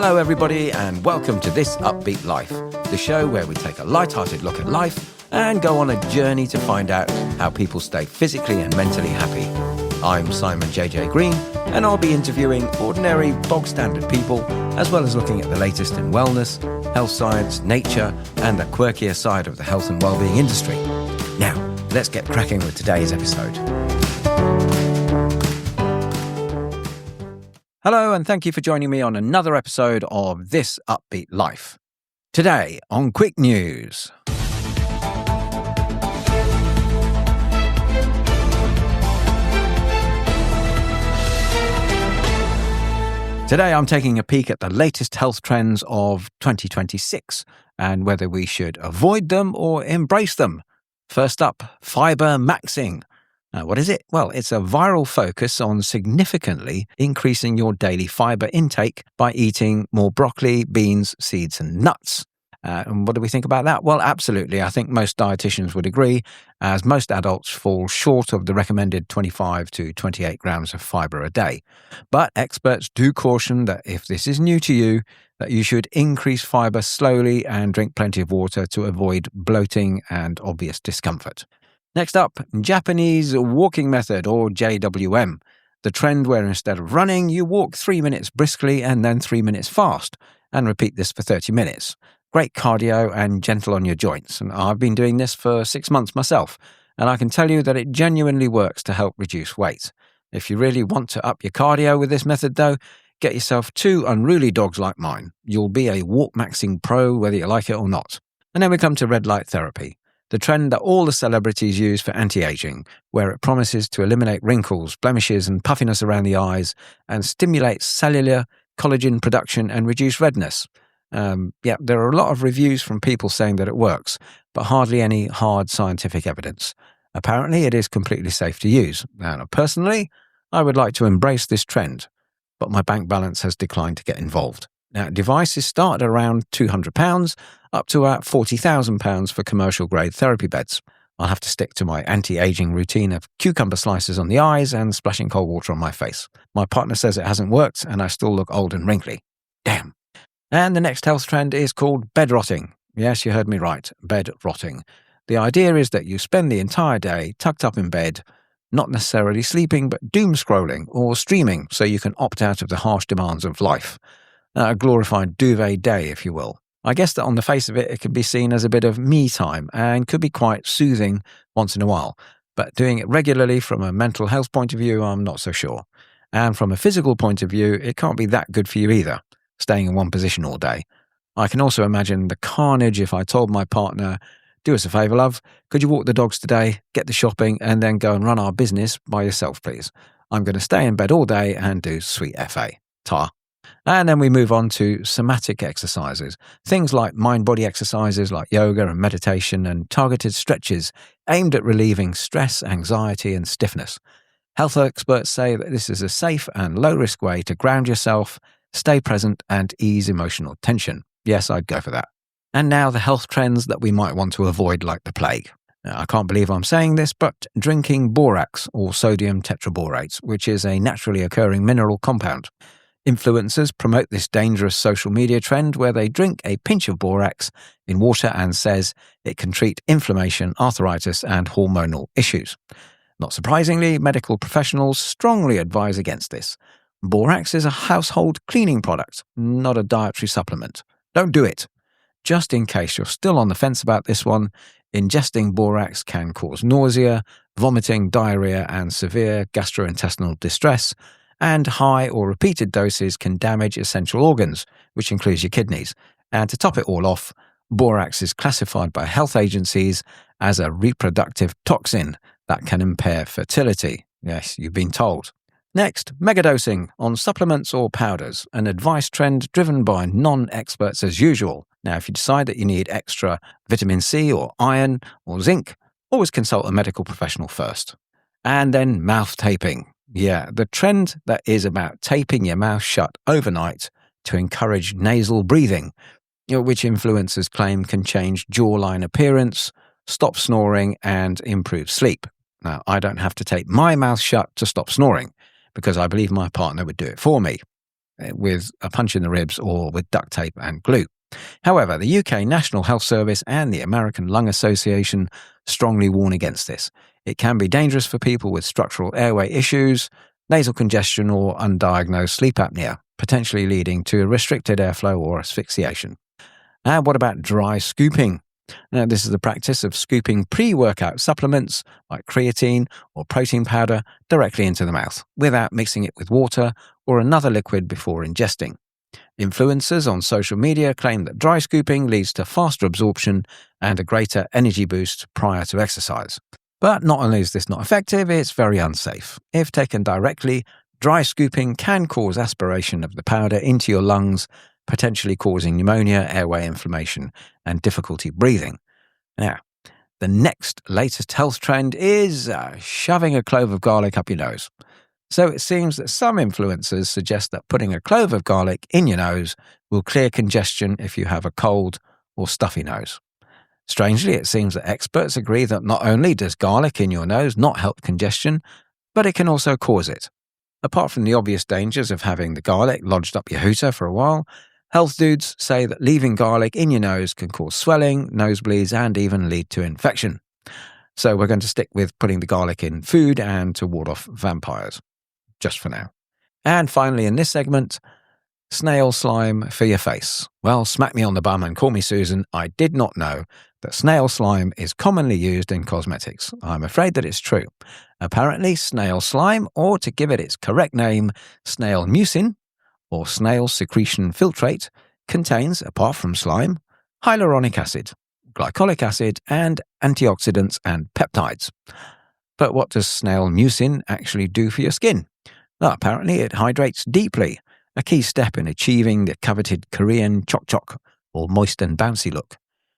Hello everybody and welcome to This Upbeat Life, the show where we take a light-hearted look at life and go on a journey to find out how people stay physically and mentally happy. I'm Simon JJ Green and I'll be interviewing ordinary, bog-standard people as well as looking at the latest in wellness, health science, nature and the quirkier side of the health and wellbeing industry. Now, let's get cracking with today's episode. Hello and thank you for joining me on another episode of This Upbeat Life. Today on Quick News. Today I'm taking a peek at the latest health trends of 2026 and whether we should avoid them or embrace them. First up, fiber maxing. What is it? Well, it's a viral focus on significantly increasing your daily fiber intake by eating more broccoli, beans, seeds and nuts. And what do we think about that? Well, absolutely. I think most dietitians would agree, as most adults fall short of the recommended 25 to 28 grams of fiber a day. But experts do caution that if this is new to you, that you should increase fiber slowly and drink plenty of water to avoid bloating and obvious discomfort. Next up, Japanese walking method or JWM, the trend where instead of running, you walk 3 minutes briskly and then 3 minutes fast, and repeat this for 30 minutes. Great cardio and gentle on your joints, and I've been doing this for 6 months myself, and I can tell you that it genuinely works to help reduce weight. If you really want to up your cardio with this method though, get yourself 2 unruly dogs like mine. You'll be a walk-maxing pro whether you like it or not. And then we come to red light therapy. The trend that all the celebrities use for anti-aging, where it promises to eliminate wrinkles, blemishes and puffiness around the eyes and stimulate cellular collagen production and reduce redness. There are a lot of reviews from people saying that it works, but hardly any hard scientific evidence. Apparently, it is completely safe to use. And personally, I would like to embrace this trend, but my bank balance has declined to get involved. Now, devices start at around £200 up to about £40,000 for commercial-grade therapy beds. I'll have to stick to my anti-aging routine of cucumber slices on the eyes and splashing cold water on my face. My partner says it hasn't worked and I still look old and wrinkly. Damn. And the next health trend is called bed rotting. Yes, you heard me right, bed rotting. The idea is that you spend the entire day tucked up in bed, not necessarily sleeping, but doom scrolling or streaming so you can opt out of the harsh demands of life. A glorified duvet day, if you will. I guess that on the face of it, it can be seen as a bit of me time and could be quite soothing once in a while. But doing it regularly from a mental health point of view, I'm not so sure. And from a physical point of view, it can't be that good for you either, staying in one position all day. I can also imagine the carnage if I told my partner, do us a favour, love, could you walk the dogs today, get the shopping, and then go and run our business by yourself, please? I'm going to stay in bed all day and do sweet FA. Ta. And then we move on to somatic exercises, things like mind-body exercises like yoga and meditation and targeted stretches aimed at relieving stress, anxiety and stiffness. Health experts say that this is a safe and low-risk way to ground yourself, stay present and ease emotional tension. Yes, I'd go for that. And now the health trends that we might want to avoid like the plague. Now, I can't believe I'm saying this, but drinking borax or sodium tetraborate, which is a naturally occurring mineral compound. Influencers promote this dangerous social media trend where they drink a pinch of borax in water and says it can treat inflammation, arthritis and hormonal issues. Not surprisingly, medical professionals strongly advise against this. Borax is a household cleaning product, not a dietary supplement. Don't do it. Just in case you're still on the fence about this one, ingesting borax can cause nausea, vomiting, diarrhea and severe gastrointestinal distress, and high or repeated doses can damage essential organs, which includes your kidneys. And to top it all off, borax is classified by health agencies as a reproductive toxin that can impair fertility. Yes, you've been told. Next, megadosing on supplements or powders, an advice trend driven by non-experts as usual. Now, if you decide that you need extra vitamin C or iron or zinc, always consult a medical professional first. And then mouth taping. Yeah, the trend that is about taping your mouth shut overnight to encourage nasal breathing, which influencers claim can change jawline appearance, stop snoring, and improve sleep. Now, I don't have to tape my mouth shut to stop snoring, because I believe my partner would do it for me. with a punch in the ribs or with duct tape and glue. However, the UK National Health Service and the American Lung Association strongly warn against this. It can be dangerous for people with structural airway issues, nasal congestion or undiagnosed sleep apnea, potentially leading to restricted airflow or asphyxiation. And what about dry scooping? Now, this is the practice of scooping pre-workout supplements like creatine or protein powder directly into the mouth without mixing it with water or another liquid before ingesting. Influencers on social media claim that dry scooping leads to faster absorption and a greater energy boost prior to exercise. But not only is this not effective, it's very unsafe. If taken directly, dry scooping can cause aspiration of the powder into your lungs, potentially causing pneumonia, airway inflammation, and difficulty breathing. Now, the next latest health trend is shoving a clove of garlic up your nose. So it seems that some influencers suggest that putting a clove of garlic in your nose will clear congestion if you have a cold or stuffy nose. Strangely, it seems that experts agree that not only does garlic in your nose not help congestion, but it can also cause it. Apart from the obvious dangers of having the garlic lodged up your hooter for a while, health dudes say that leaving garlic in your nose can cause swelling, nosebleeds, and even lead to infection. So we're going to stick with putting the garlic in food and to ward off vampires, just for now. And finally, in this segment, snail slime for your face. Well, smack me on the bum and call me Susan. I did not know that snail slime is commonly used in cosmetics. I'm afraid that it's true. Apparently, snail slime, or to give it its correct name, snail mucin, or snail secretion filtrate, contains, apart from slime, hyaluronic acid, glycolic acid, and antioxidants and peptides. But what does snail mucin actually do for your skin? Well, apparently it hydrates deeply, a key step in achieving the coveted Korean chok-chok, or moist and bouncy look.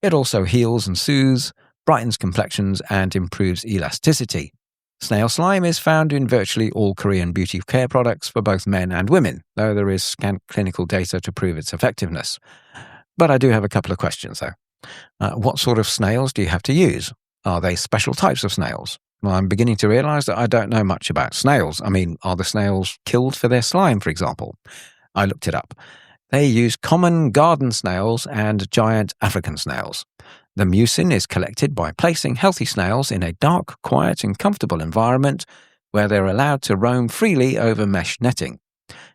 It also heals and soothes, brightens complexions, and improves elasticity. Snail slime is found in virtually all Korean beauty care products for both men and women, though there is scant clinical data to prove its effectiveness. But I do have a couple of questions, though. What sort of snails do you have to use? Are they special types of snails? Well, I'm beginning to realise that I don't know much about snails. I mean, are the snails killed for their slime, for example? I looked it up. They use common garden snails and giant African snails. The mucin is collected by placing healthy snails in a dark, quiet and comfortable environment where they're allowed to roam freely over mesh netting.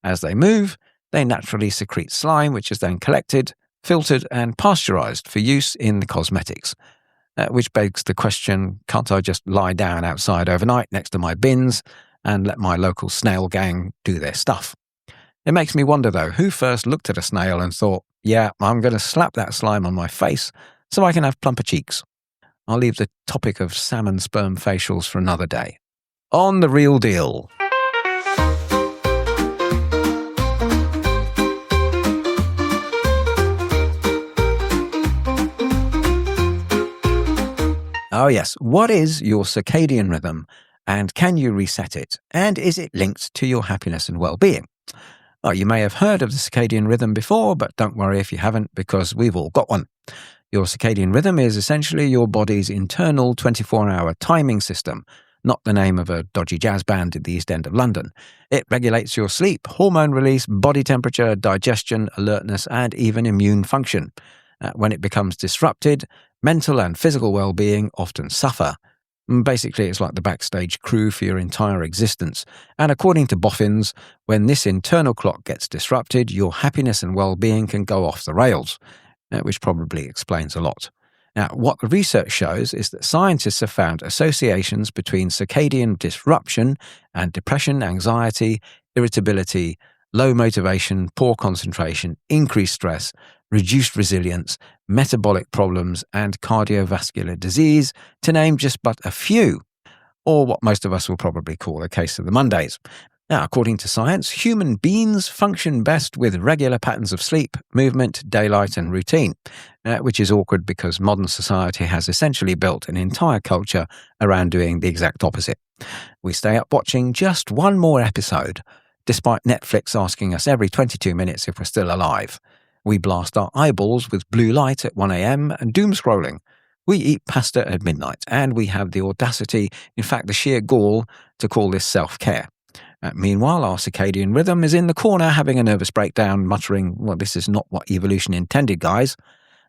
As they move, they naturally secrete slime, which is then collected, filtered and pasteurized for use in the cosmetics. Which begs the question, can't I just lie down outside overnight next to my bins and let my local snail gang do their stuff? It makes me wonder, though, who first looked at a snail and thought, yeah, I'm going to slap that slime on my face so I can have plumper cheeks. I'll leave the topic of salmon sperm facials for another day. On the real deal. Oh yes, what is your circadian rhythm and can you reset it? And is it linked to your happiness and well-being? Oh, you may have heard of the circadian rhythm before, but don't worry if you haven't, because we've all got one. Your circadian rhythm is essentially your body's internal 24-hour timing system, not the name of a dodgy jazz band at the East End of London. It regulates your sleep, hormone release, body temperature, digestion, alertness, and even immune function. When it becomes disrupted, mental and physical well-being often suffer. Basically, it's like the backstage crew for your entire existence. And according to boffins, when this internal clock gets disrupted, your happiness and well-being can go off the rails, which probably explains a lot. Now, what the research shows is that scientists have found associations between circadian disruption and depression, anxiety, irritability, low motivation, poor concentration, increased stress, reduced resilience, metabolic problems, and cardiovascular disease, to name just but a few, or what most of us will probably call a case of the Mondays. Now, according to science, human beings function best with regular patterns of sleep, movement, daylight, and routine, which is awkward because modern society has essentially built an entire culture around doing the exact opposite. We stay up watching just one more episode, despite Netflix asking us every 22 minutes if we're still alive. We blast our eyeballs with blue light at 1 a.m. and doom scrolling. We eat pasta at midnight, and we have the audacity, in fact the sheer gall, to call this self-care. Meanwhile, our circadian rhythm is in the corner having a nervous breakdown, muttering, well, this is not what evolution intended, guys.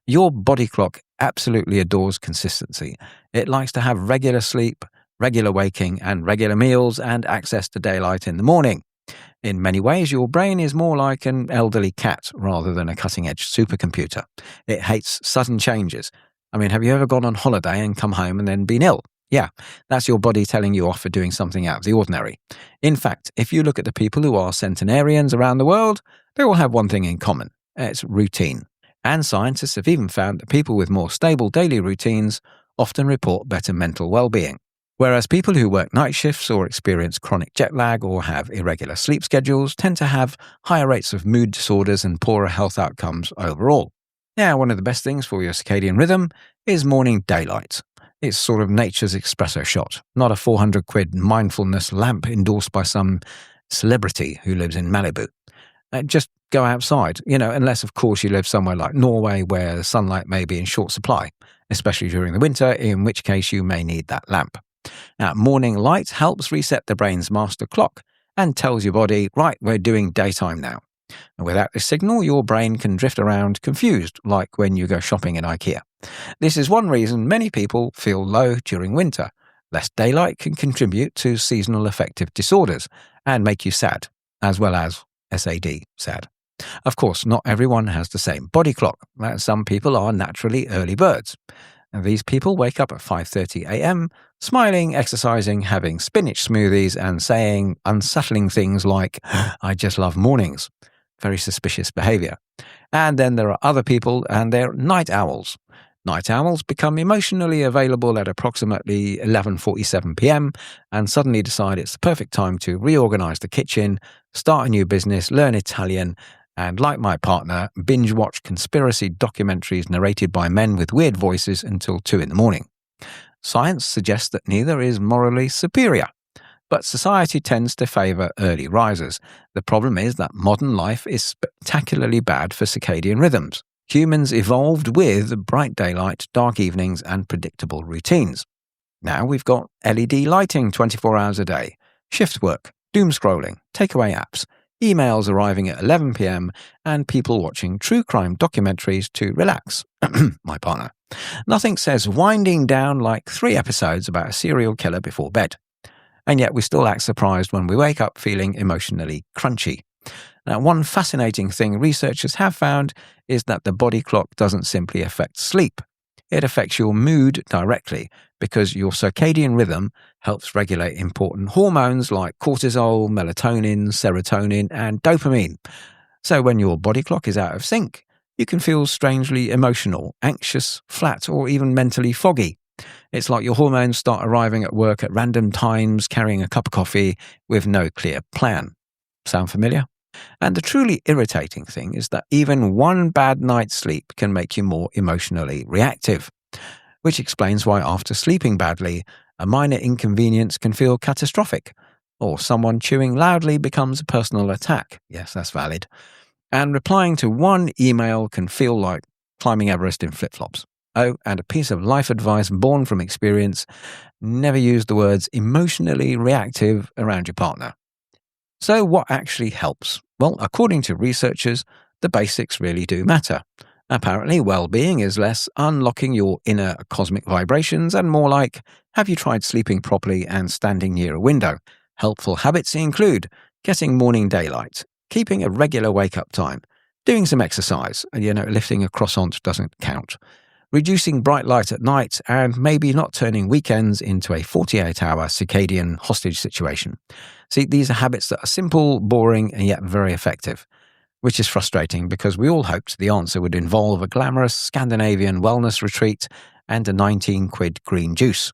Your body clock absolutely adores consistency. It likes to have regular sleep, regular waking, and regular meals, and access to daylight in the morning. In many ways, your brain is more like an elderly cat rather than a cutting-edge supercomputer. It hates sudden changes. I mean, have you ever gone on holiday and come home and then been ill? Yeah, that's your body telling you off for doing something out of the ordinary. In fact, if you look at the people who are centenarians around the world, they all have one thing in common. It's routine. And scientists have even found that people with more stable daily routines often report better mental well-being. Whereas people who work night shifts or experience chronic jet lag or have irregular sleep schedules tend to have higher rates of mood disorders and poorer health outcomes overall. Now, one of the best things for your circadian rhythm is morning daylight. It's sort of nature's espresso shot, not a 400 quid mindfulness lamp endorsed by some celebrity who lives in Malibu. Just go outside, unless of course you live somewhere like Norway where the sunlight may be in short supply, especially during the winter, in which case you may need that lamp. Now, morning light helps reset the brain's master clock and tells your body, right, we're doing daytime now. And without this signal, your brain can drift around confused, like when you go shopping in IKEA. This is one reason many people feel low during winter. Less daylight can contribute to seasonal affective disorders and make you sad, as well as SAD, sad. Of course, not everyone has the same body clock. Some people are naturally early birds. And these people wake up at 5:30 a.m., smiling, exercising, having spinach smoothies, and saying unsettling things like, I just love mornings. Very suspicious behavior. And then there are other people, and they're night owls. Night owls become emotionally available at approximately 11:47 p.m. and suddenly decide it's the perfect time to reorganize the kitchen, start a new business, learn Italian, and, like my partner, binge-watch conspiracy documentaries narrated by men with weird voices until 2 a.m. Science suggests that neither is morally superior, but society tends to favour early risers. The problem is that modern life is spectacularly bad for circadian rhythms. Humans evolved with bright daylight, dark evenings, and predictable routines. Now we've got LED lighting 24 hours a day, shift work, doom scrolling, takeaway apps, emails arriving at 11 p.m, and people watching true crime documentaries to relax. My partner. Nothing says winding down like 3 episodes about a serial killer before bed. And yet we still act surprised when we wake up feeling emotionally crunchy. Now, one fascinating thing researchers have found is that the body clock doesn't simply affect sleep. It affects your mood directly because your circadian rhythm helps regulate important hormones like cortisol, melatonin, serotonin, and dopamine. So when your body clock is out of sync, you can feel strangely emotional, anxious, flat, or even mentally foggy. It's like your hormones start arriving at work at random times, carrying a cup of coffee with no clear plan. Sound familiar? And the truly irritating thing is that even one bad night's sleep can make you more emotionally reactive, which explains why after sleeping badly, a minor inconvenience can feel catastrophic, or someone chewing loudly becomes a personal attack. Yes, that's valid. And replying to one email can feel like climbing Everest in flip-flops. Oh, and a piece of life advice born from experience: never use the words emotionally reactive around your partner. So what actually helps? Well, according to researchers, the basics really do matter. Apparently, well-being is less unlocking your inner cosmic vibrations and more like, have you tried sleeping properly and standing near a window? Helpful habits include getting morning daylight, keeping a regular wake-up time, doing some exercise, lifting a croissant doesn't count, reducing bright light at night, and maybe not turning weekends into a 48-hour circadian hostage situation. See, these are habits that are simple, boring, and yet very effective, which is frustrating because we all hoped the answer would involve a glamorous Scandinavian wellness retreat and a 19 quid green juice.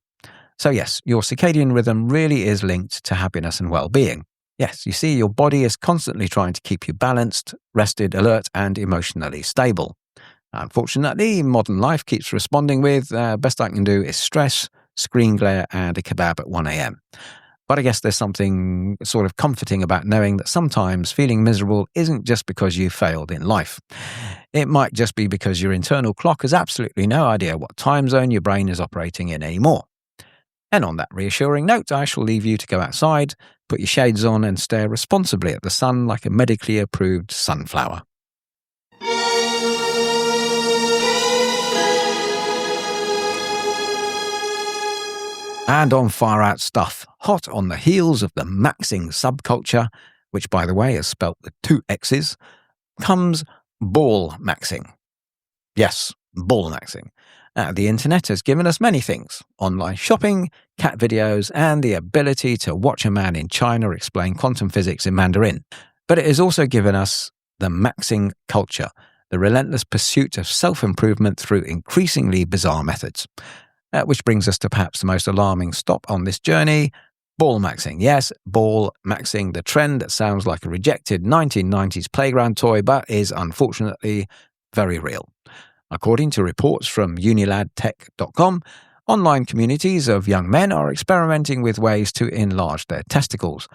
So yes, your circadian rhythm really is linked to happiness and well-being. Yes, you see, your body is constantly trying to keep you balanced, rested, alert, and emotionally stable. Unfortunately, modern life keeps responding with, best I can do is stress, screen glare, and a kebab at 1 a.m. But I guess there's something sort of comforting about knowing that sometimes feeling miserable isn't just because you failed in life. It might just be because your internal clock has absolutely no idea what time zone your brain is operating in anymore. And on that reassuring note, I shall leave you to go outside, put your shades on and stare responsibly at the sun like a medically approved sunflower. And on far out stuff, hot on the heels of the maxing subculture, which by the way is spelt with 2 X's, comes ball maxing. Yes, ball maxing. The internet has given us many things: online shopping, cat videos, and the ability to watch a man in China explain quantum physics in Mandarin. But it has also given us the maxing culture, the relentless pursuit of self-improvement through increasingly bizarre methods. Which brings us to perhaps the most alarming stop on this journey: ball maxing. Yes, ball maxing, the trend that sounds like a rejected 1990s playground toy, but is unfortunately very real. According to reports from uniladtech.com, online communities of young men are experimenting with ways to enlarge their testicles,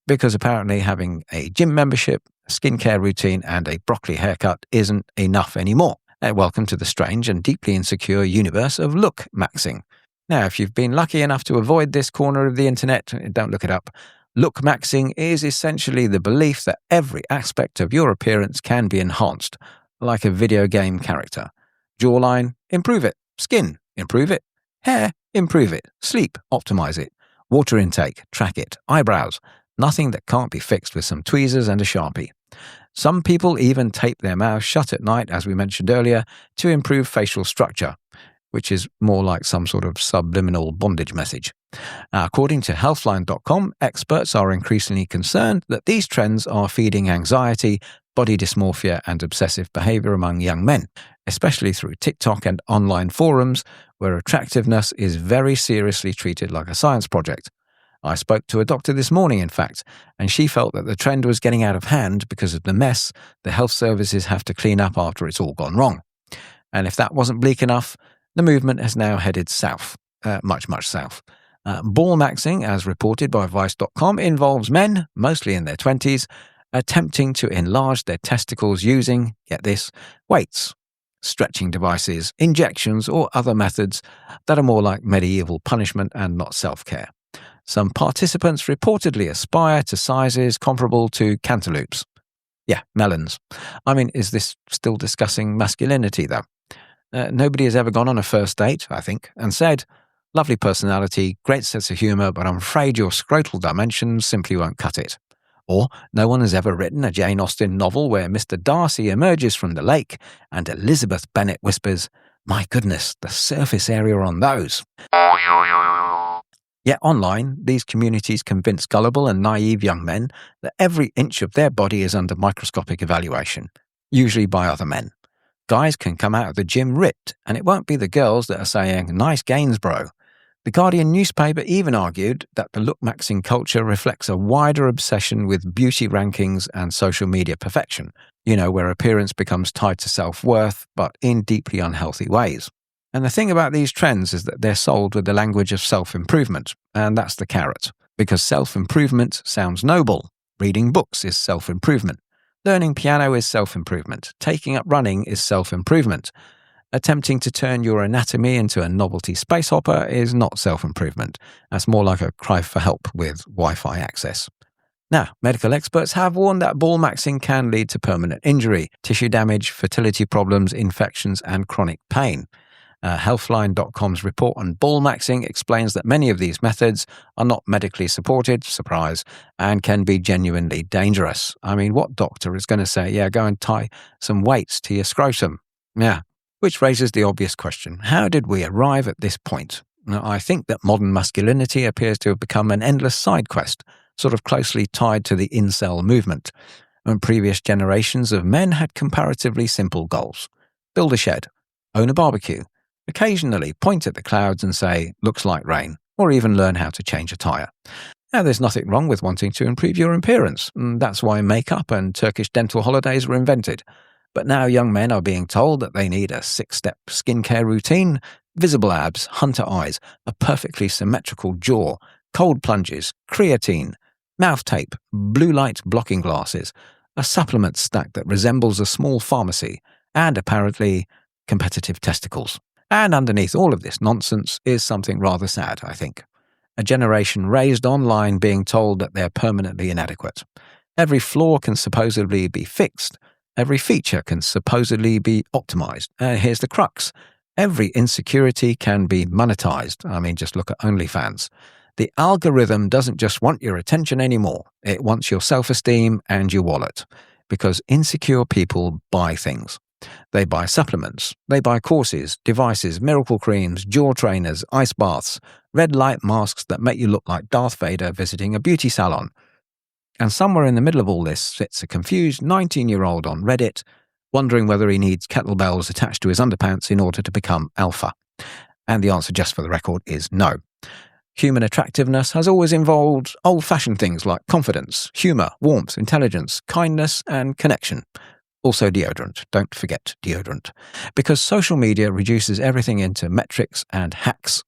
because apparently having a gym membership, a skincare routine, and a broccoli haircut isn't enough anymore. Welcome to the strange and deeply insecure universe of look maxing. Now, if you've been lucky enough to avoid this corner of the internet, don't look it up. Look maxing is essentially the belief that every aspect of your appearance can be enhanced, like a video game character. Jawline, improve it. Skin, improve it. Hair, improve it. Sleep, optimize it. Water intake, track it. Eyebrows, nothing that can't be fixed with some tweezers and a Sharpie. Some people even tape their mouths shut at night, as we mentioned earlier, to improve facial structure, which is more like some sort of subliminal bondage message. According to Healthline.com, experts are increasingly concerned that these trends are feeding anxiety, body dysmorphia, and obsessive behavior among young men, especially through TikTok and online forums, where attractiveness is very seriously treated like a science project. I spoke to a doctor this morning, in fact, and she felt that the trend was getting out of hand because of the mess the health services have to clean up after it's all gone wrong. And if that wasn't bleak enough, the movement has now headed south, much south. Ball maxing, as reported by Vice.com, involves men, mostly in their 20s, attempting to enlarge their testicles using, get this, weights, stretching devices, injections, or other methods that are more like medieval punishment and not self-care. Some participants reportedly aspire to sizes comparable to cantaloupes. Yeah, melons. I mean, is this still discussing masculinity, though? Nobody has ever gone on a first date, I think, and said, "Lovely personality, great sense of humour, but I'm afraid your scrotal dimensions simply won't cut it." Or no one has ever written a Jane Austen novel where Mr. Darcy emerges from the lake and Elizabeth Bennet whispers, "My goodness, the surface area on those." Yet online, these communities convince gullible and naive young men that every inch of their body is under microscopic evaluation, usually by other men. Guys can come out of the gym ripped, and it won't be the girls that are saying, "Nice gains, bro." The Guardian newspaper even argued that the look-maxing culture reflects a wider obsession with beauty rankings and social media perfection, where appearance becomes tied to self-worth, but in deeply unhealthy ways. And the thing about these trends is that they're sold with the language of self-improvement, and that's the carrot, because self-improvement sounds noble. Reading books is self-improvement. Learning piano is self-improvement. Taking up running is self-improvement. Attempting to turn your anatomy into a novelty space hopper is not self-improvement. That's more like a cry for help with Wi-Fi access. Now, medical experts have warned that ball maxing can lead to permanent injury, tissue damage, fertility problems, infections, and chronic pain. Healthline.com's report on ball maxing explains that many of these methods are not medically supported, surprise, and can be genuinely dangerous. I mean, what doctor is going to say, "Yeah, go and tie some weights to your scrotum"? Yeah. Which raises the obvious question: how did we arrive at this point? Now, I think that modern masculinity appears to have become an endless side quest, sort of closely tied to the incel movement, when previous generations of men had comparatively simple goals. Build a shed, own a barbecue, occasionally point at the clouds and say, "Looks like rain," or even learn how to change a tyre. Now, there's nothing wrong with wanting to improve your appearance. That's why makeup and Turkish dental holidays were invented. But now young men are being told that they need a 6-step skincare routine, visible abs, hunter eyes, a perfectly symmetrical jaw, cold plunges, creatine, mouth tape, blue light blocking glasses, a supplement stack that resembles a small pharmacy, and apparently competitive testicles. And underneath all of this nonsense is something rather sad, I think. a generation raised online being told that they're permanently inadequate. Every flaw can supposedly be fixed. Every feature can supposedly be optimized. And here's the crux. Every insecurity can be monetized. I mean, just look at OnlyFans. The algorithm doesn't just want your attention anymore. It wants your self-esteem and your wallet. Because insecure people buy things. They buy supplements. They buy courses, devices, miracle creams, jaw trainers, ice baths, red light masks that make you look like Darth Vader visiting a beauty salon. And somewhere in the middle of all this sits a confused 19-year-old on Reddit, wondering whether he needs kettlebells attached to his underpants in order to become alpha. And the answer, just for the record, is no. Human attractiveness has always involved old-fashioned things like confidence, humour, warmth, intelligence, kindness, and connection. Also deodorant. Don't forget deodorant. Because social media reduces everything into metrics and hacks.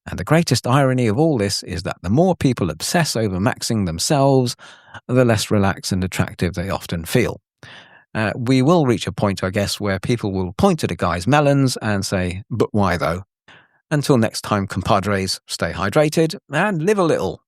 And the greatest irony of all this is that the more people obsess over maxing themselves, the less relaxed and attractive they often feel. We will reach a point, I guess, where people will point at a guy's melons and say, but why though? Until next time, compadres, stay hydrated and live a little.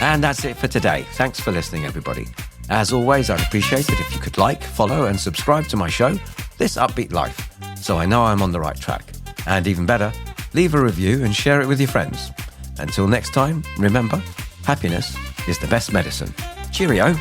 And that's it for today. Thanks for listening, everybody. As always, I'd appreciate it if you could like, follow and subscribe to my show, This Upbeat Life, so I know I'm on the right track. And even better, leave a review and share it with your friends. Until next time, remember, happiness is the best medicine. Cheerio.